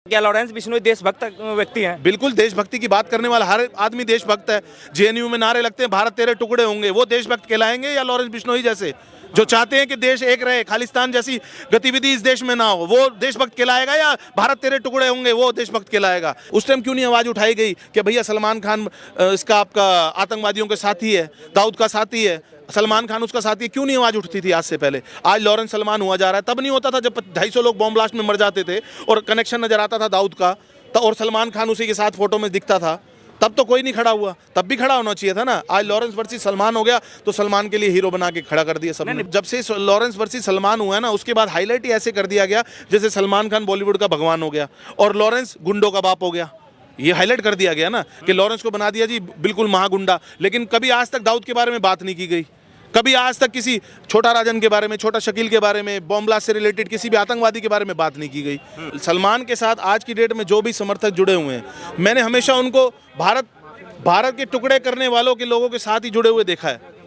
क्या लॉरेंस बिश्नोई देशभक्त व्यक्ति हैं? बिल्कुल देशभक्ति की बात करने वाला हर आदमी देशभक्त है। जेएनयू में नारे लगते हैं भारत तेरे टुकड़े होंगे, वो देशभक्त कहलाएंगे या लॉरेंस बिश्नोई जैसे जो चाहते हैं कि देश एक रहे, खालिस्तान जैसी गतिविधि इस देश में ना हो, वो देशभक्त कहलाएगा या भारत तेरे टुकड़े होंगे वो देशभक्त कहलाएगा? उस टाइम क्यों नहीं आवाज उठाई गई कि भैया सलमान खान इसका आपका आतंकवादियों के साथी है, दाऊद का साथी है, सलमान खान उसका साथी है? क्यों नहीं आवाज उठती थी आज से पहले? आज लॉरेंस सलमान हुआ जा रहा है, तब नहीं होता था जब 250 लोग बॉम्ब ब्लास्ट में मर जाते थे और कनेक्शन नजर आता था दाऊद का और सलमान खान उसी के साथ फोटो में दिखता था, तब तो कोई नहीं खड़ा हुआ, तब भी खड़ा होना चाहिए था ना। आज लॉरेंस वर्सेस सलमान हो गया तो सलमान के लिए हीरो बना के खड़ा कर दिया सबने। जब से लॉरेंस वर्सेस सलमान हुआ है ना, उसके बाद हाईलाइट ही ऐसे कर दिया गया जैसे सलमान खान बॉलीवुड का भगवान हो गया और लॉरेंस गुंडों का बाप हो गया। ये हाईलाइट कर दिया गया ना कि लॉरेंस को बना दिया जी बिल्कुल महागुंडा, लेकिन कभी आज तक दाऊद के बारे में बात नहीं की गई, कभी आज तक किसी छोटा राजन के बारे में, छोटा शकील के बारे में, बॉम्ब ब्लास्ट से रिलेटेड किसी भी आतंकवादी के बारे में बात नहीं की गई। सलमान के साथ आज की डेट में जो भी समर्थक जुड़े हुए हैं, मैंने हमेशा उनको भारत के टुकड़े करने वालों के लोगों के साथ ही जुड़े हुए देखा है।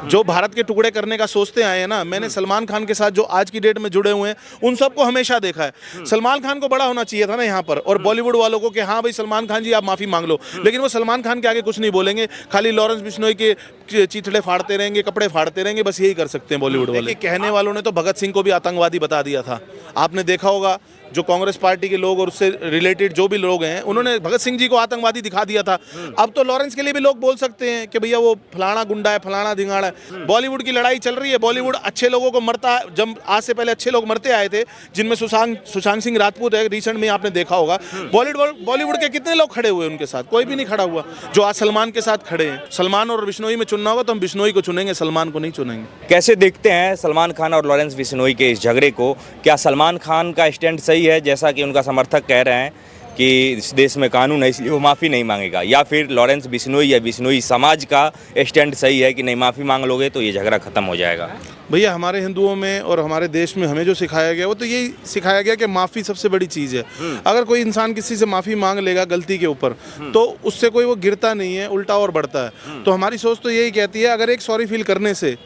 जो भारत के टुकड़े करने का सोचते आए हैं ना, मैंने सलमान खान के साथ जो आज की डेट में जुड़े हुए हैं उन सबको हमेशा देखा है। सलमान खान को बड़ा होना चाहिए था ना यहाँ पर, और बॉलीवुड वालों को कि हाँ भाई सलमान खान जी आप माफी मांग लो, लेकिन वो सलमान खान के आगे कुछ नहीं बोलेंगे, खाली लॉरेंस बिश्नोई के चीथड़े फाड़ते रहेंगे, कपड़े फाड़ते रहेंगे, बस यही कर सकते हैं बॉलीवुड वाले। कहने वालों ने तो भगत सिंह को भी आतंकवादी बता दिया था, आपने देखा होगा। जो कांग्रेस पार्टी के लोग और उससे रिलेटेड जो भी लोग हैं, उन्होंने भगत सिंह जी को आतंकवादी दिखा दिया था। अब तो लॉरेंस के लिए भी लोग बोल सकते हैं कि भैया वो फलाना गुंडा है, फलाना धिंगाड़ा है। बॉलीवुड की लड़ाई चल रही है, बॉलीवुड अच्छे लोगों को मरता, जब आज से पहले अच्छे लोग मरते आए थे, जिनमें सुशांत सिंह राजपूत है, रिसेंट में आपने देखा होगा। बॉलीवुड के कितने लोग खड़े हुए उनके साथ? कोई भी नहीं खड़ा हुआ जो आज सलमान के साथ खड़े हैं। सलमान और बिश्नोई में चुनना होगा तो हम बिश्नोई को चुनेंगे, सलमान को नहीं चुनेंगे। कैसे देखते हैं सलमान खान और लॉरेंस बिश्नोई के इस झगड़े को? क्या सलमान खान का स्टैंड सही है, जैसा कि उनका समर्थक कह रहे हैं कि इस देश में कानून है इसलिए वो माफ़ी नहीं मांगेगा, या फिर लॉरेंस बिश्नोई या बिश्नोई समाज का स्टैंड सही है कि नहीं माफ़ी मांग लोगे तो ये झगड़ा खत्म हो जाएगा? भैया हमारे हिंदुओं में और हमारे देश में हमें जो सिखाया गया वो तो यही सिखाया गया कि माफ़ी सबसे बड़ी चीज़ है। अगर कोई इंसान किसी से माफ़ी मांग लेगा गलती के ऊपर तो उससे कोई वो गिरता नहीं है, उल्टा और बढ़ता है। तो हमारी सोच तो यही कहती है अगर एक सॉरी फील करने से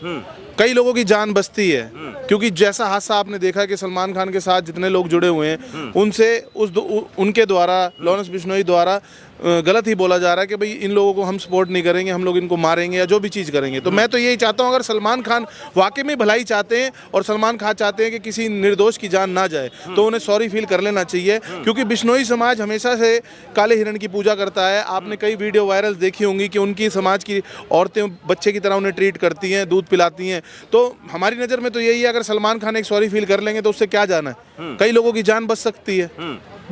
कई लोगों की जान बचती है, क्योंकि जैसा हादसा आपने देखा कि सलमान खान के साथ जितने लोग जुड़े हुए हैं उनसे उनके द्वारा लॉरेंस बिश्नोई द्वारा गलत ही बोला जा रहा है कि भाई इन लोगों को हम सपोर्ट नहीं करेंगे, हम लोग इनको मारेंगे या जो भी चीज़ करेंगे। तो मैं तो यही चाहता हूँ अगर सलमान खान वाकई में भलाई चाहते हैं और सलमान खान चाहते हैं कि किसी निर्दोष की जान ना जाए तो उन्हें सॉरी फील कर लेना चाहिए, क्योंकि बिश्नोई समाज हमेशा से काले हिरण की पूजा करता है। आपने कई वीडियो वायरल देखी होंगी कि उनकी समाज की औरतें बच्चे की तरह उन्हें ट्रीट करती हैं, दूध पिलाती हैं। तो हमारी नज़र में तो यही है अगर सलमान खान एक सॉरी फील कर लेंगे तो उससे क्या जाना है, कई लोगों की जान बच सकती है।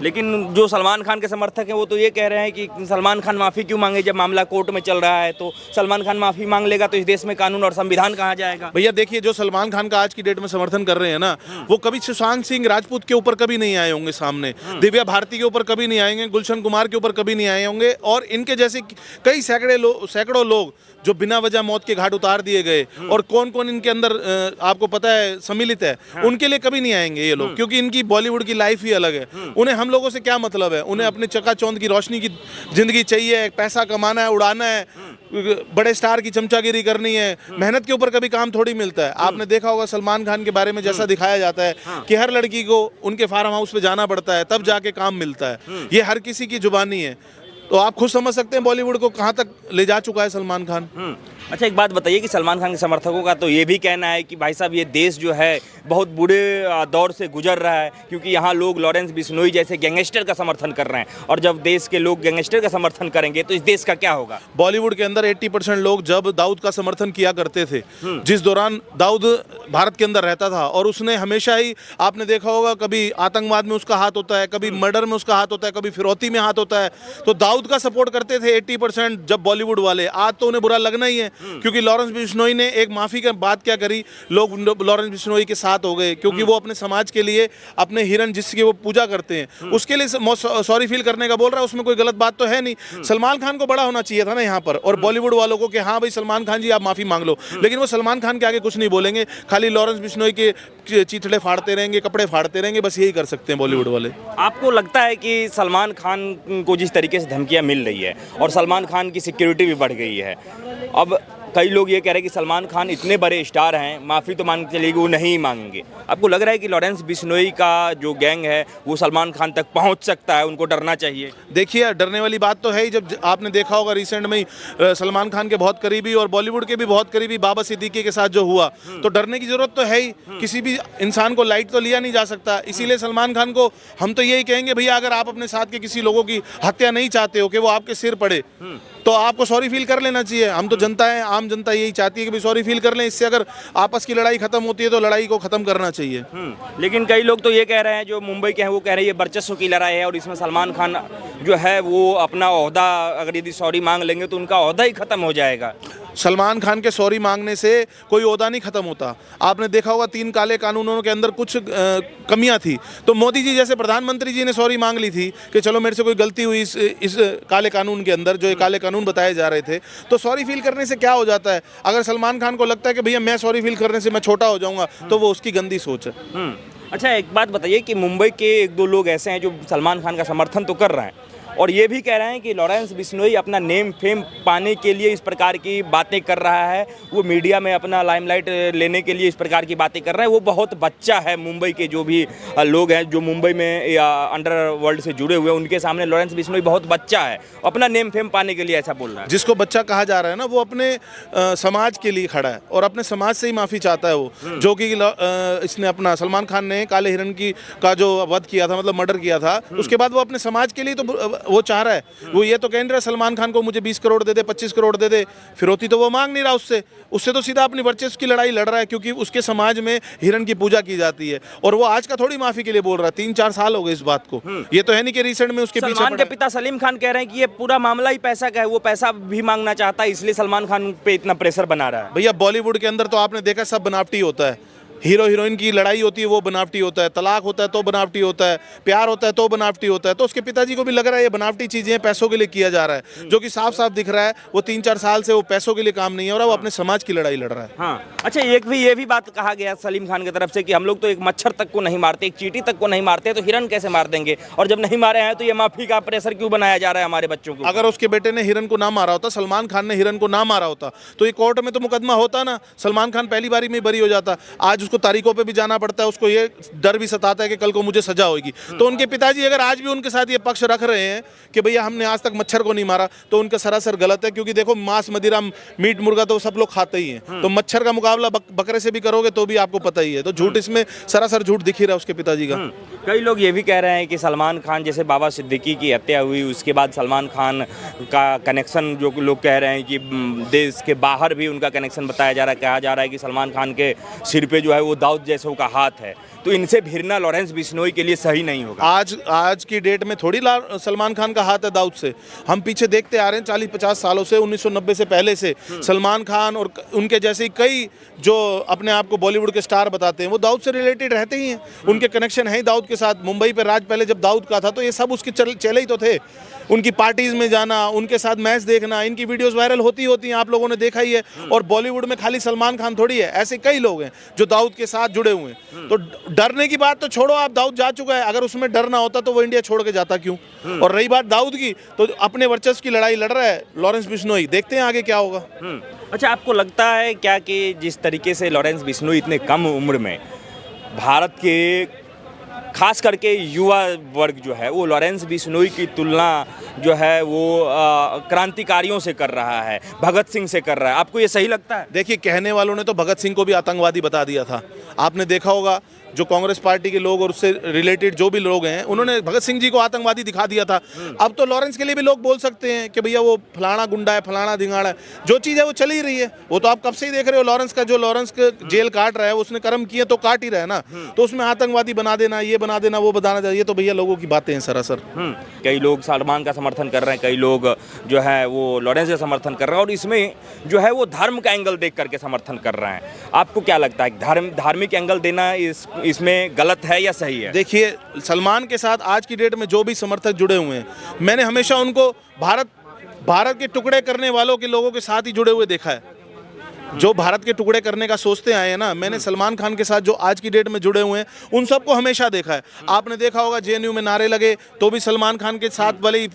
लेकिन जो सलमान खान के समर्थक हैं वो तो ये कह रहे हैं कि सलमान खान माफ़ी क्यों मांगे, जब मामला कोर्ट में चल रहा है तो सलमान खान माफ़ी मांग लेगा तो इस देश में कानून और संविधान कहाँ जाएगा? भैया देखिए जो सलमान खान का आज की डेट में समर्थन कर रहे हैं ना, वो कभी सुशांत सिंह राजपूत के ऊपर कभी नहीं आए होंगे सामने, दिव्या भारती के ऊपर कभी नहीं आएंगे, गुलशन कुमार के ऊपर कभी नहीं आए होंगे, और इनके जैसे कई सैकड़ों लोग जो बिना वजह मौत के घाट उतार दिए गए और कौन कौन इनके अंदर आपको पता है सम्मिलित है, उनके लिए कभी नहीं आएंगे ये लोग, क्योंकि इनकी बॉलीवुड की लाइफ ही अलग है। उन्हें हम लोगों से क्या मतलब है? उन्हें अपने चकाचौंध की रोशनी की जिंदगी चाहिए, पैसा कमाना है, उड़ाना है, बड़े स्टार की चमचागिरी करनी है, मेहनत के ऊपर कभी काम थोड़ी मिलता है। आपने देखा होगा सलमान खान के बारे में जैसा दिखाया जाता है कि हर लड़की को उनके फार्म हाउस पे जाना पड़ता है तब जाके काम मिलता है, ये हर किसी की जुबानी है। तो आप खुद समझ सकते हैं बॉलीवुड को कहाँ तक ले जा चुका है सलमान खान। अच्छा एक बात बताइए कि सलमान खान के समर्थकों का तो ये भी कहना है कि भाई साहब ये देश जो है बहुत बुरे दौर से गुजर रहा है, क्योंकि यहाँ लोग लॉरेंस बिश्नोई जैसे गैंगस्टर का समर्थन कर रहे हैं, और जब देश के लोग गैंगस्टर का समर्थन करेंगे तो इस देश का क्या होगा? बॉलीवुड के अंदर 80% लोग जब दाऊद का समर्थन किया करते थे, जिस दौरान दाऊद भारत के अंदर रहता था, और उसने हमेशा ही आपने देखा होगा कभी आतंकवाद में उसका हाथ होता है, कभी मर्डर में उसका हाथ होता है, कभी फिरौती में हाथ होता है, तो दाऊद का सपोर्ट करते थे 80% जब बॉलीवुड वाले। आज तो उन्हें बुरा लगना ही है, क्योंकि लॉरेंस बिश्नोई ने एक माफी की बात क्या करी, लोग लॉरेंस बिश्नोई के साथ हो गए, क्योंकि वो अपने समाज के लिए अपने हिरन जिसकी वो पूजा करते हैं उसके लिए सॉरी फील करने का बोल रहा है, उसमें कोई गलत बात तो है नहीं। सलमान खान को बड़ा होना चाहिए था ना यहाँ पर, और बॉलीवुड वालों को कि हाँ भाई सलमान खान जी आप माफी मांग लो, लेकिन वो सलमान खान के आगे कुछ नहीं बोलेंगे, खाली लॉरेंस बिश्नोई के चीथड़े फाड़ते रहेंगे, कपड़े फाड़ते रहेंगे, बस यही कर सकते हैं बॉलीवुड वाले। आपको लगता है कि सलमान खान को जिस तरीके से धमकियां मिल रही है और सलमान खान की सिक्योरिटी भी बढ़ गई है, अब कई लोग ये कह रहे हैं कि सलमान खान इतने बड़े स्टार हैं, माफ़ी तो मान के चलिए वो नहीं मांगेंगे। आपको लग रहा है कि लॉरेंस बिश्नोई का जो गैंग है वो सलमान खान तक पहुंच सकता है, उनको डरना चाहिए? देखिए, डरने वाली बात तो है ही। जब आपने देखा होगा रिसेंट में ही सलमान खान के बहुत करीबी और बॉलीवुड के भी बहुत करीबी बाबा सिद्दीकी के साथ जो हुआ, तो डरने की जरूरत तो है ही। किसी भी इंसान को लाइट तो लिया नहीं जा सकता। इसीलिए सलमान खान को हम तो यही कहेंगे, भैया अगर आप अपने साथ के किसी लोगों की हत्या नहीं चाहते हो कि वो आपके सिर पड़े, तो आपको सॉरी फील कर लेना चाहिए। हम तो जनता है, आम जनता यही चाहती है कि भाई सॉरी फील कर लें। इससे अगर आपस की लड़ाई खत्म होती है तो लड़ाई को खत्म करना चाहिए। लेकिन कई लोग तो ये कह रहे हैं, जो मुंबई के हैं वो कह रहे हैं ये वर्चस्व की लड़ाई है और इसमें सलमान खान जो है वो अपना ओहदा अगर यदि सॉरी मांग लेंगे तो उनका ओहदा ही खत्म हो जाएगा। सलमान खान के सॉरी मांगने से कोई ओहदा नहीं खत्म होता। आपने देखा होगा 3 काले कानूनों के अंदर कुछ कमियां थी, तो मोदी जी जैसे प्रधानमंत्री जी ने सॉरी मांग ली थी कि चलो मेरे से कोई गलती हुई इस काले कानून के अंदर, जो ये काले कानून बताए जा रहे थे। तो सॉरी फील करने से क्या हो जाता है? अगर सलमान खान को लगता है कि भैया मैं सॉरी फील करने से मैं छोटा हो जाऊंगा, तो वो उसकी गंदी सोच है। अच्छा, एक बात बताइए कि मुंबई के 1-2 लोग ऐसे हैं जो सलमान खान का समर्थन तो कर रहे हैं और ये भी कह रहे हैं कि लॉरेंस बिश्नोई अपना नेम फेम पाने के लिए इस प्रकार की बातें कर रहा है, वो मीडिया में अपना लाइमलाइट लेने के लिए इस प्रकार की बातें कर रहा है। वो बहुत बच्चा है। मुंबई के जो भी लोग हैं जो मुंबई में या अंडरवर्ल्ड से जुड़े हुए हैं, उनके सामने लॉरेंस बिश्नोई बहुत बच्चा है, अपना नेम फेम पाने के लिए ऐसा बोल रहा है। जिसको बच्चा कहा जा रहा है ना, वो अपने समाज के लिए खड़ा है और अपने समाज से ही माफ़ी चाहता है वो, जो कि इसने अपना सलमान खान ने काले हिरन का जो वध किया था, मतलब मर्डर किया था, उसके बाद वो अपने समाज के लिए तो वो चाह रहा है। वो ये तो कह नहीं रहा सलमान खान को मुझे 20 करोड़ दे दे, 25 करोड़ दे दे, फिरौती तो वो मांग नहीं रहा उससे तो सीधा अपनी वर्चस्व की लड़ाई लड़ रहा है, क्योंकि उसके समाज में हिरन की पूजा की जाती है और वो आज का थोड़ी माफी के लिए बोल रहा है। 3-4 साल हो गए इस बात को। ये तो है नहीं कि रिसेंट में उसके पीछे सलमान के पिता सलीम खान कह रहे हैं कि ये पूरा मामला ही पैसा का है, वो पैसा भी मांगना चाहता है, इसलिए सलमान खान पे इतना प्रेशर बना रहा है। भैया बॉलीवुड के अंदर तो आपने देखा सब बनावटी होता है। हीरो हीरोइन की लड़ाई होती है वो बनावटी होता है, तलाक होता है तो बनावटी होता है, प्यार होता है तो बनावटी होता है। तो उसके पिताजी को भी लग रहा है ये बनावटी चीजें पैसों के लिए किया जा रहा है, जो कि साफ साफ दिख रहा है। वो 3-4 साल से वो पैसों के लिए काम नहीं है और वो अपने समाज की लड़ाई लड़ रहा है। हाँ, अच्छा, ये भी बात कहा गया सलीम खान की तरफ से कि हम लोग तो एक मच्छर तक को नहीं मारते, एक चींटी तक को नहीं मारते, तो हिरन कैसे मार देंगे? और जब नहीं मारे हैं तो ये माफी का प्रेशर क्यों बनाया जा रहा है हमारे बच्चों को? अगर उसके बेटे ने हिरन को ना मारा होता, सलमान खान ने हिरन को ना मारा होता, तो ये कोर्ट में तो मुकदमा होता ना, सलमान खान पहली बारी में बरी हो जाता। आज उसको तारीखों पे भी जाना पड़ता है, उसको ये डर भी सताता है कि कल को मुझे सजा होगी। तो उनके पिताजी अगर आज भी उनके साथ ये पक्ष रख रहे हैं कि भैया हमने आज तक मच्छर को नहीं मारा, तो उनका सरासर गलत है। क्योंकि देखो, मांस मदिरा मीट मुर्गा तो सब लोग खाते ही हैं, तो मच्छर का मुकाबला बकरे से भी करोगे तो भी आपको पता ही है। तो झूठ इसमें सरासर झूठ दिख ही रहा है उसके पिताजी का। कई लोग ये भी कह रहे हैं कि सलमान खान जैसे बाबा सिद्दीकी की हत्या हुई, उसके बाद सलमान खान का कनेक्शन, जो लोग कह रहे हैं कि देश के बाहर भी उनका कनेक्शन बताया जा रहा है, कहा जा रहा है कि सलमान खान के सिर पे जो है वो दाऊद जैसों का हाथ है, तो इनसे भिड़ना लॉरेंस बिश्नोई के लिए सही नहीं होगा। आज की डेट में थोड़ी सलमान खान का हाथ है दाऊद से। हम पीछे देखते आ रहे हैं 40-50 सालों से, 1990 से पहले से सलमान खान और उनके जैसे कई जो अपने आप को बॉलीवुड के स्टार बताते हैं, वो दाऊद से रिलेटेड रहते ही हैं। उनके कनेक्शन है दाऊद के साथ। मुंबई पे राज पहले जब दाऊद का था तो ये सब उसके चेले ही तो थे। उनकी पार्टीज में जाना, उनके साथ मैच देखना, इनकी वीडियोस वायरल होती हैं, आप लोगों ने देखा ही है। और बॉलीवुड में खाली सलमान खान थोड़ी है, ऐसे कई लोग हैं जो दाऊद के साथ जुड़े हुए हैं। तो डरने की बात तो छोड़ो, आप दाऊद जा चुका है, अगर उसमें डर ना होता तो वो इंडिया छोड़ के जाता क्यों? और रही बात दाऊद की, तो अपने वर्चस्व की लड़ाई लड़ रहा है लॉरेंस बिश्नोई। देखते हैं आगे क्या होगा। अच्छा, आपको लगता है क्या कि जिस तरीके से लॉरेंस बिश्नोई इतने कम उम्र में भारत के खास करके युवा वर्ग जो है वो लॉरेंस बिश्नोई की तुलना जो है वो क्रांतिकारियों से कर रहा है, भगत सिंह से कर रहा है, आपको ये सही लगता है? देखिए, कहने वालों ने तो भगत सिंह को भी आतंकवादी बता दिया था। आपने देखा होगा जो कांग्रेस पार्टी के लोग और उससे रिलेटेड जो भी लोग हैं, उन्होंने भगत सिंह जी को आतंकवादी दिखा दिया था। अब तो लॉरेंस के लिए भी लोग बोल सकते हैं कि भैया वो फलाना गुंडा है, फलाना धिंगाड़ा है। जो चीज़ है वो चली ही रही है। वो तो आप कब से ही देख रहे हो, लॉरेंस का जेल काट रहा है, उसने कर्म किए तो काट ही रहा है ना। तो उसमें आतंकवादी बना देना, ये बना देना, वो बना देना, ये तो भैया लोगों की बातें हैं सरासर। कई लोग सलमान का समर्थन कर रहे हैं, कई लोग जो है वो लॉरेंस का समर्थन कर रहे हैं, और इसमें जो है वो धर्म का एंगल देख करके समर्थन कर रहे हैं। आपको क्या लगता है, धार्मिक एंगल देना इसमें गलत है या सही है? देखिए, सलमान के साथ आज की डेट में जो भी समर्थक जुड़े हुए हैं, मैंने हमेशा उनको भारत के टुकड़े करने वालों के लोगों के साथ ही जुड़े हुए देखा है। जो भारत के टुकड़े करने का सोचते आए हैं ना, मैंने सलमान खान के साथ जो आज की डेट में जुड़े हुए हैं उन सबको हमेशा देखा है। आपने देखा होगा जेएनयू में नारे लगे तो भी सलमान खान के साथ भले ही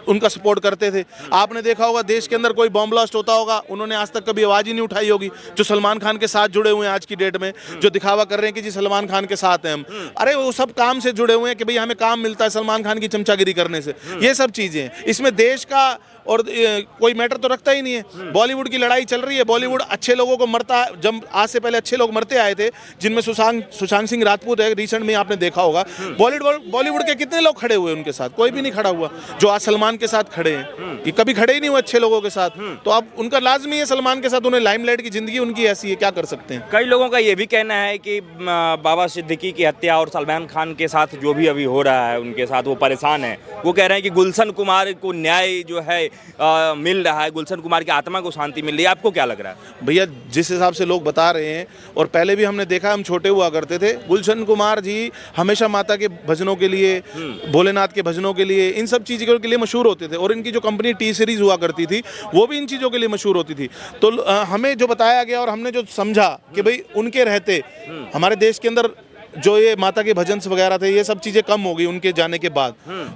उनका सपोर्ट करते थे। आपने देखा होगा देश के अंदर कोई बॉम्ब ब्लास्ट होता होगा, उन्होंने आज तक कभी आवाज़ ही नहीं उठाई होगी। जो सलमान खान के साथ जुड़े हुए हैं आज की डेट में, जो दिखावा कर रहे हैं कि जी सलमान खान के साथ हैं हम, अरे वो सब काम से जुड़े हुए हैं कि भाई हमें काम मिलता है सलमान खान की चमचागिरी करने से। ये सब चीज़ें हैं, इसमें देश का और कोई मैटर तो रखता ही नहीं है। बॉलीवुड की लड़ाई चल रही है, बॉलीवुड अच्छे लोगों को मरता है। जब आज से पहले अच्छे लोग मरते आए थे, जिनमें सुशांत सिंह राजपूत है, रिसेंट में आपने देखा होगा। बॉलीवुड के कितने लोग खड़े हुए उनके साथ, कोई भी नहीं खड़ा हुआ जो आज सलमान के साथ खड़े हैं। ये कभी खड़े ही नहीं हुए अच्छे लोगों के साथ। तो अब उनका लाजमी है सलमान के साथ, उन्हें लाइमलाइट की जिंदगी उनकी ऐसी है, क्या कर सकते हैं। कई लोगों का ये भी कहना है कि बाबा सिद्दीकी की हत्या और सलमान खान के साथ जो भी अभी हो रहा है उनके साथ वो परेशान है। वो कह रहे हैं कि गुलशन कुमार को न्याय जो है मिल रहा है, गुलशन कुमार की आत्मा को शांति मिल रही है। आपको क्या लग रहा है? भैया जिस हिसाब से लोग बता रहे हैं, और पहले भी हमने देखा, हम छोटे हुआ करते थे, गुलशन कुमार जी हमेशा माता के भजनों के लिए, भोलेनाथ के भजनों के लिए, इन सब चीज़ों के लिए मशहूर होते थे। और इनकी जो कंपनी टी सीरीज हुआ करती थी वो भी इन चीज़ों के लिए मशहूर होती थी। तो हमें जो बताया गया और हमने जो समझा कि भाई उनके रहते हमारे देश के अंदर जो ये माता के भजन वगैरह थे, ये सब चीजें कम हो गई उनके जाने के बाद।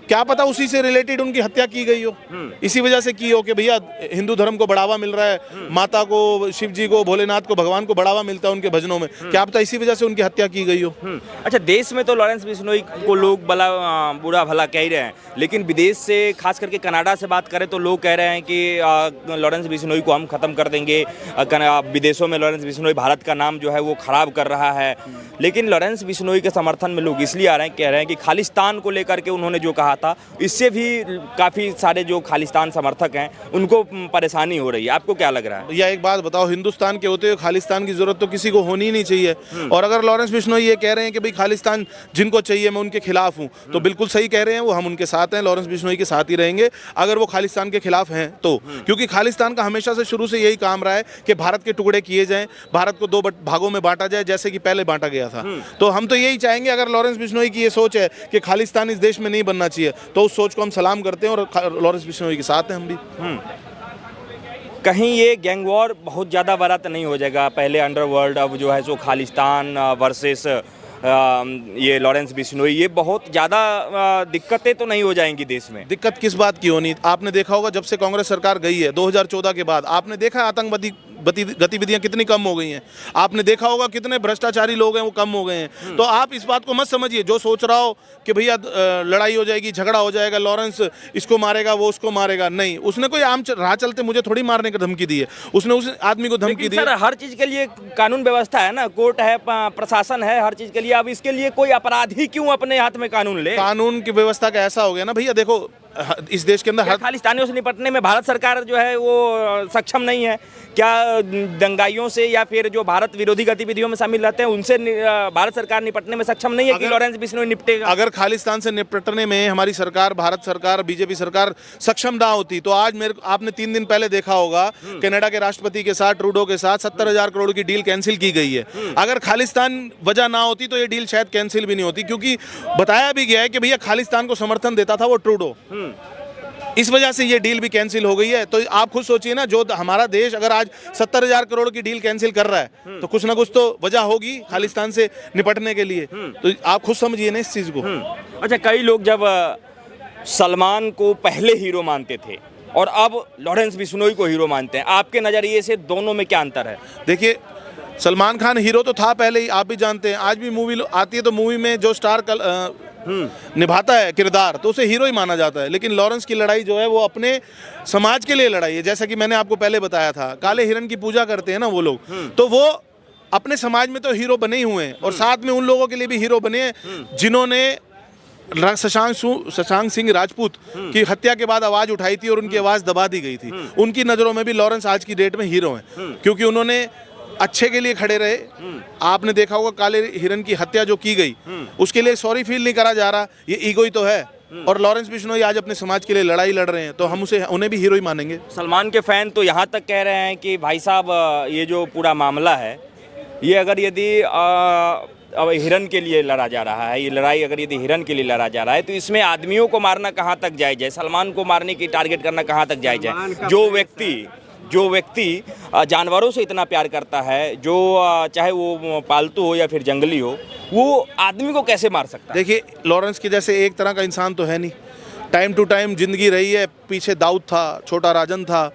क्या पता उसी से रिलेटेड उनकी हत्या की गई हो, इसी वजह से की हो कि भैया हिंदू धर्म को बढ़ावा मिल रहा है, माता को, शिव जी को, भोलेनाथ को, भगवान को बढ़ावा मिलता है उनके भजनों में। क्या पता इसी वजह से उनकी हत्या की गई हो। अच्छा, देश में तो लॉरेंस बिश्नोई को लोग बुरा भला कह रहे हैं, लेकिन विदेश से खास करके कनाडा से बात करें तो लोग कह रहे हैं कि लॉरेंस बिश्नोई को हम खत्म कर देंगे। विदेशों में लॉरेंस बिश्नोई भारत का नाम जो है वो खराब कर रहा है। लेकिन लॉरेंस बिश्नोई के समर्थन में लोग इसलिए आ रहे हैं, कह रहे हैं कि खालिस्तान को लेकर के उन्होंने जो कहा था, इससे भी काफ़ी सारे जो खालिस्तान समर्थक हैं उनको परेशानी हो रही है। आपको क्या लग रहा है? या एक बात बताओ, हिंदुस्तान के होते हुए खालिस्तान की जरूरत तो किसी को होनी ही नहीं चाहिए। और अगर लॉरेंस बिश्नोई ये कह रहे हैं कि भाई खालिस्तान जिनको चाहिए मैं उनके खिलाफ हूँ, तो बिल्कुल सही कह रहे हैं वो, हम उनके साथ हैं, लॉरेंस बिश्नोई के साथ ही रहेंगे अगर वो खालिस्तान के खिलाफ हैं तो। क्योंकि खालिस्तान का हमेशा से शुरू से यही काम रहा है कि भारत के टुकड़े किए जाएं, भारत को 2 भागों में बांटा जाए जैसे कि पहले बांटा गया था। तो हम तो यही चाहेंगे, अगर लॉरेंस बिश्नोई की ये सोच है कि खालिस्तान इस देश में नहीं बनना चाहिए, तो उस सोच को हम सलाम करते हैं और लॉरेंस बिश्नोई के साथ हैं हम भी। कहीं ये गैंग वॉर बहुत ज़्यादा बड़ा तो नहीं हो जाएगा? पहले अंडरवर्ल्ड, अब जो है सो खालिस्तान वर्सेस ये लॉरेंस बिश्नोई, ये बहुत ज़्यादा दिक्कतें तो नहीं हो जाएंगी देश में? दिक्कत किस बात की होनी? आपने देखा होगा जब से कांग्रेस सरकार गई है 2014 के बाद, आपने देखा आतंकवादी गतिविधियां कितनी कम हो गई हैं। आपने देखा होगा कितने भ्रष्टाचारी लोग हैं वो कम हो गए हैं। तो आप इस बात को मत समझिए, जो सोच रहा हो कि भैया लड़ाई हो जाएगी, झगड़ा हो जाएगा, लॉरेंस इसको मारेगा, वो उसको मारेगा, नहीं। उसने कोई आम राह चलते मुझे थोड़ी मारने की धमकी दी है, उसने उस आदमी को धमकी दी। सर, हर चीज़ के लिए कानून व्यवस्था है ना, कोर्ट है, प्रशासन है, हर चीज़ के लिए। अब इसके लिए कोई अपराधी क्यों अपने हाथ में कानून ले? कानून की व्यवस्था का ऐसा हो गया ना भैया, देखो इस देश के अंदर हर खालिस्तानियों से निपटने में भारत सरकार जो है वो सक्षम नहीं है क्या? दंगाइयों से या फिर जो भारत विरोधी गतिविधियों में शामिल रहते हैं उनसे भारत सरकार निपटने में सक्षम नहीं है कि लॉरेंस बिश्नोई निपटेगा? अगर खालिस्तान से निपटने में हमारी सरकार, भारत सरकार, बीजेपी सरकार सक्षम ना होती तो आज आपने 3 दिन पहले देखा होगा कनाडा के राष्ट्रपति के साथ, ट्रूडो के साथ 70,000 करोड़ की डील कैंसिल की गई है। अगर खालिस्तान वजह ना होती तो ये डील शायद कैंसिल भी नहीं होती, क्योंकि बताया भी गया है कि भैया खालिस्तान को समर्थन देता था वो ट्रूडो, इस वजह से ये डील भी कैंसिल हो गई है। तो आप खुद सोचिए ना, जो हमारा देश अगर आज 70,000 करोड़ की डील कैंसिल कर रहा है तो कुछ ना कुछ तो वजह होगी खालिस्तान से निपटने के लिए। तो आप खुद समझिए ना इस चीज को। अच्छा, कई लोग जब सलमान को पहले हीरो मानते थे और अब लॉरेंस बिश्नोई को हीरो मानते हैं, आपके नजरिए से दोनों में क्या अंतर है? देखिए, सलमान खान हीरो तो था पहले ही, आप भी जानते हैं। आज भी मूवी आती है तो मूवी में जो स्टार निभाता है किरदार तो उसे हीरो ही माना जाता है। लेकिन लॉरेंस की लड़ाई जो है वो अपने समाज के लिए लड़ाई है। जैसा कि मैंने आपको पहले बताया था, काले हिरन की पूजा करते हैं ना वो लोग, तो वो अपने समाज में तो हीरो बने ही हुए हैं और साथ में उन लोगों के लिए भी हीरो बने हैं जिन्होंने शशांक सिंह राजपूत की हत्या के बाद आवाज उठाई थी और उनकी आवाज दबा दी गई थी। उनकी नजरों में भी लॉरेंस आज की डेट में हीरो हैं, क्योंकि उन्होंने अच्छे के लिए खड़े रहे। आपने देखा होगा काले हिरन की हत्या जो की गई उसके लिए सॉरी फील नहीं करा जा रहा, ये ईगो ही तो है। और लॉरेंस बिश्नोई आज अपने समाज के लिए लड़ाई लड़ रहे हैं, तो हम उन्हें भी हीरो ही मानेंगे। सलमान के फैन तो यहाँ तक कह रहे हैं कि भाई साहब, ये जो पूरा मामला है, ये अगर यदि अब हिरन के लिए लड़ा जा रहा है, ये लड़ाई अगर यदि हिरन के लिए लड़ा जा रहा है, तो इसमें आदमियों को मारना कहाँ तक जायज़ है? सलमान को मारने की टारगेट करना कहाँ तक जायज़ है? जो व्यक्ति जानवरों से इतना प्यार करता है, जो चाहे वो पालतू हो या फिर जंगली हो, वो आदमी को कैसे मार सकता है? देखिए, लॉरेंस के जैसे एक तरह का इंसान तो है नहीं। टाइम टू टाइम जिंदगी रही है। पीछे दाऊद था, छोटा राजन था,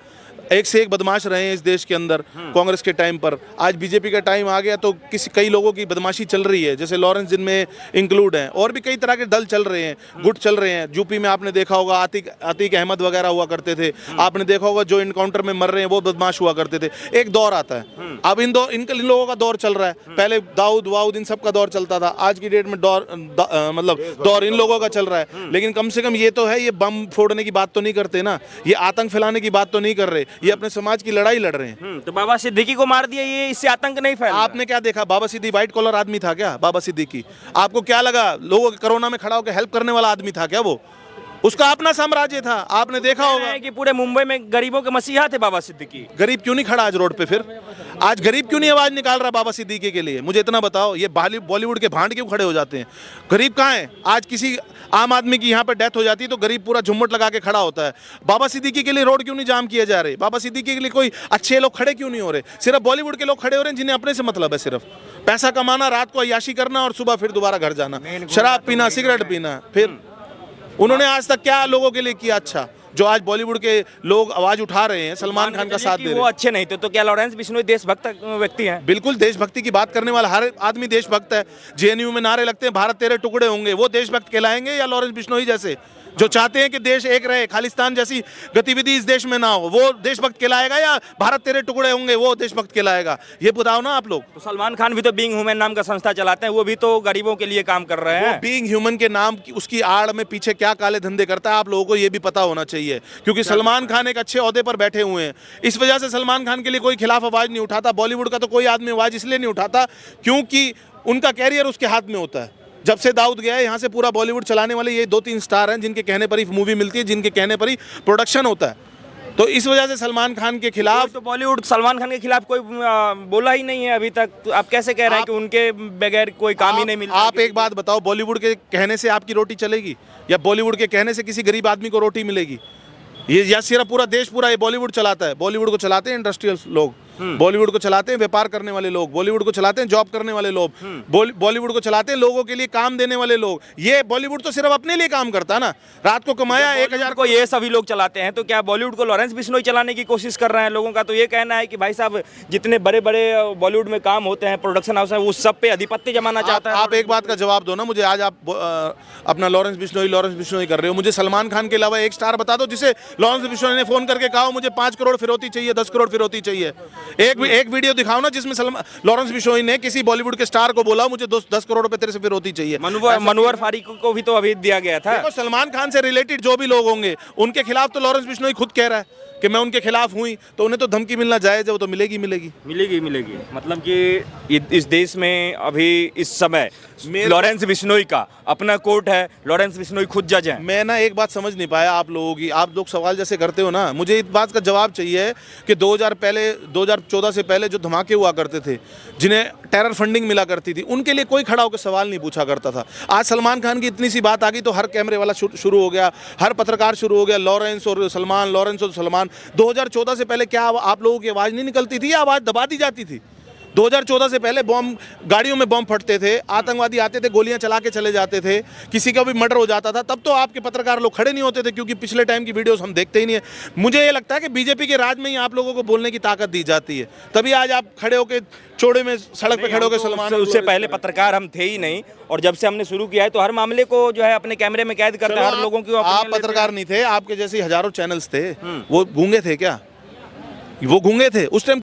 एक से एक बदमाश रहे हैं इस देश के अंदर कांग्रेस के टाइम पर। आज बीजेपी का टाइम आ गया तो कई लोगों की बदमाशी चल रही है, जैसे लॉरेंस जिनमें इंक्लूड हैं, और भी कई तरह के दल चल रहे हैं, गुट चल रहे हैं। यूपी में आपने देखा होगा अतीक अहमद वगैरह हुआ करते थे, आपने देखा होगा जो इनकाउंटर में मर रहे हैं वो बदमाश हुआ करते थे। एक दौर आता है, अब इन लोगों का दौर चल रहा है। पहले दाऊद वाऊद इन सब का दौर चलता था, आज की डेट में दौर इन लोगों का चल रहा है। लेकिन कम से कम ये तो है, ये बम फोड़ने की बात तो नहीं करते ना, ये आतंक फैलाने की बात तो नहीं कर रहे, ये अपने समाज की लड़ाई लड़ रहे हैं। तो बाबा सिद्दीकी को मार दिया, ये इससे आतंक नहीं फैला। आपने क्या देखा? बाबा सिद्दीकी व्हाइट कॉलर आदमी था क्या? बाबा सिद्दीकी आपको क्या लगा? लोगों के कोरोना में खड़ा होकर हेल्प करने वाला आदमी था क्या? वो उसका अपना साम्राज्य था, आपने देखा होगा कि पूरे मुंबई में गरीबों के मसीहा थे बाबा सिद्दीकी। गरीब क्यों नहीं खड़ा आज रोड पे? फिर आज गरीब क्यों नहीं आवाज निकाल रहा बाबा सिद्दीकी के लिए? मुझे इतना बताओ, ये बॉलीवुड के भांड क्यों खड़े हो जाते हैं? गरीब कहाँ है? आज किसी आम आदमी की यहाँ पे डेथ हो जाती है तो गरीब पूरा झुम्मट लगा के खड़ा होता है। बाबा सिद्दीकी के लिए रोड क्यों नहीं जाम किए जा रहे? बाबा सिद्दीकी के लिए कोई अच्छे लोग खड़े क्यों नहीं हो रहे? सिर्फ बॉलीवुड के लोग खड़े हो रहे हैं जिन्हें अपने से मतलब है, सिर्फ पैसा कमाना, रात को अय्याशी करना और सुबह फिर दोबारा घर जाना, शराब पीना, सिगरेट पीना। फिर उन्होंने आज तक क्या लोगों के लिए किया अच्छा, जो आज बॉलीवुड के लोग आवाज उठा रहे हैं, सलमान खान का साथ दे रहे हैं? वो अच्छे नहीं थे तो क्या लॉरेंस बिश्नोई देशभक्त व्यक्ति हैं? बिल्कुल देशभक्ति की बात करने वाला हर आदमी देशभक्त है। जेएनयू में नारे लगते हैं भारत तेरे टुकड़े होंगे, वो देशभक्त कहलाएंगे या लॉरेंस बिश्नोई जैसे जो चाहते हैं कि देश एक रहे, खालिस्तान जैसी गतिविधि इस देश में ना हो, वो देशभक्त कहलाएगा या भारत तेरे टुकड़े होंगे वो देशभक्त कहलाएगा? ये बताओ ना आप लोग। तो सलमान खान भी तो बीइंग ह्यूमन नाम का संस्था चलाते हैं, वो भी तो गरीबों के लिए काम कर रहे हैं। बीइंग ह्यूमन के नाम की उसकी आड़ में पीछे क्या काले धंधे करता है आप लोगों को ये भी पता होना चाहिए, क्योंकि सलमान खान एक अच्छे ओहदे पर बैठे हुए हैं। इस वजह से सलमान खान के लिए कोई खिलाफ आवाज नहीं उठाता। बॉलीवुड का तो कोई आदमी आवाज इसलिए नहीं उठाता क्योंकि उनका कैरियर उसके हाथ में होता है। जब से दाऊद गया है यहाँ से पूरा बॉलीवुड चलाने वाले ये 2-3 स्टार हैं जिनके कहने पर ही मूवी मिलती है, जिनके कहने पर ही प्रोडक्शन होता है। तो इस वजह से सलमान खान के खिलाफ तो बॉलीवुड सलमान खान के खिलाफ कोई बोला ही नहीं है अभी तक। तो आप कैसे कह रहे हैं कि उनके बगैर कोई काम ही नहीं मिलता? आप एक बात बताओ, बॉलीवुड के कहने से आपकी रोटी चलेगी या बॉलीवुड के कहने से किसी गरीब आदमी को रोटी मिलेगी? ये या सिर्फ पूरा देश पूरा ये बॉलीवुड चलाता है? बॉलीवुड को चलाते हैं इंडस्ट्रियल लोग, बॉलीवुड को चलाते हैं व्यापार करने वाले लोग, बॉलीवुड को चलाते हैं जॉब करने वाले लोग, बॉलीवुड को चलाते हैं लोगों के लिए काम देने वाले लोग। ये बॉलीवुड तो सिर्फ अपने लिए काम करता है ना। रात को कमाया 1000 को ये सभी लोग चलाते हैं, तो क्या बॉलीवुड को लॉरेंस बिश्नोई चलाने की कोशिश कर रहे हैं? लोगों का तो ये कहना है कि भाई साहब जितने बड़े बड़े बॉलीवुड में काम होते हैं, प्रोडक्शन हाउस है, उस सब पे अधिपत्य जमाना चाहता है। आप एक बात का जवाब दो ना मुझे। आज आप अपना लॉरेंस बिश्नोई कर रहे हो, मुझे सलमान खान के अलावा एक स्टार बता दो जिसे लॉरेंस बिश्नोई ने फोन करके कहा मुझे 5 करोड़ फिरौती चाहिए, 10 करोड़ फिरौती चाहिए। एक वीडियो दिखाओ ना जिसमें लॉरेंस बिश्नोई ने किसी बॉलीवुड के स्टार को बोला मुझे 10 करोड़ रुपए तेरे से फिरौती चाहिए। मनोवर फारिक को भी तो अभी दिया गया था। देखो सलमान खान से रिलेटेड जो भी लोग होंगे उनके खिलाफ तो लॉरेंस बिश्नोई खुद कह रहा है कि मैं उनके खिलाफ हुई, तो उन्हें तो धमकी मिलना जायज़ है, वो तो मिलेगी। मतलब कि इस देश में अभी इस समय लॉरेंस बिश्नोई का अपना कोर्ट है, लॉरेंस बिश्नोई खुद जज है। मैं ना एक बात समझ नहीं पाया आप लोगों की, आप लोग सवाल जैसे करते हो ना, मुझे इस बात का जवाब चाहिए कि 2014 से पहले जो धमाके हुआ करते थे, जिन्हें टेरर फंडिंग मिला करती थी, उनके लिए कोई खड़ा होकर सवाल नहीं पूछा करता था। आज सलमान खान की इतनी सी बात आ गई तो हर कैमरे वाला शुरू हो गया, हर पत्रकार शुरू हो गया, लॉरेंस और सलमान, लॉरेंस और सलमान। 2014 से पहले क्या आप लोगों की आवाज़ नहीं निकलती थी या आवाज़ दबा दी जाती थी? 2014 से पहले बॉम्ब, गाड़ियों में बॉम्ब फटते थे, आतंकवादी आते थे, गोलियां चला के चले जाते थे, किसी का भी मर्डर हो जाता था, तब तो आपके पत्रकार लोग खड़े नहीं होते थे क्योंकि पिछले टाइम की वीडियोस हम देखते ही नहीं है। मुझे ये लगता है कि बीजेपी के राज में ही आप लोगों को बोलने की ताकत दी जाती है, तभी आज आप खड़े होकर चौड़े में सड़क पे खड़े होकर सलमान। उससे पहले पत्रकार हम थे ही नहीं, और जब से हमने शुरू किया है तो हर मामले को जो है अपने कैमरे में कैद करते हैं, हर लोगों की। आप पत्रकार नहीं थे, आपके जैसे हजारों चैनल्स थे, वो गूंगे थे क्या? वो गूंगे थे उस टाइम?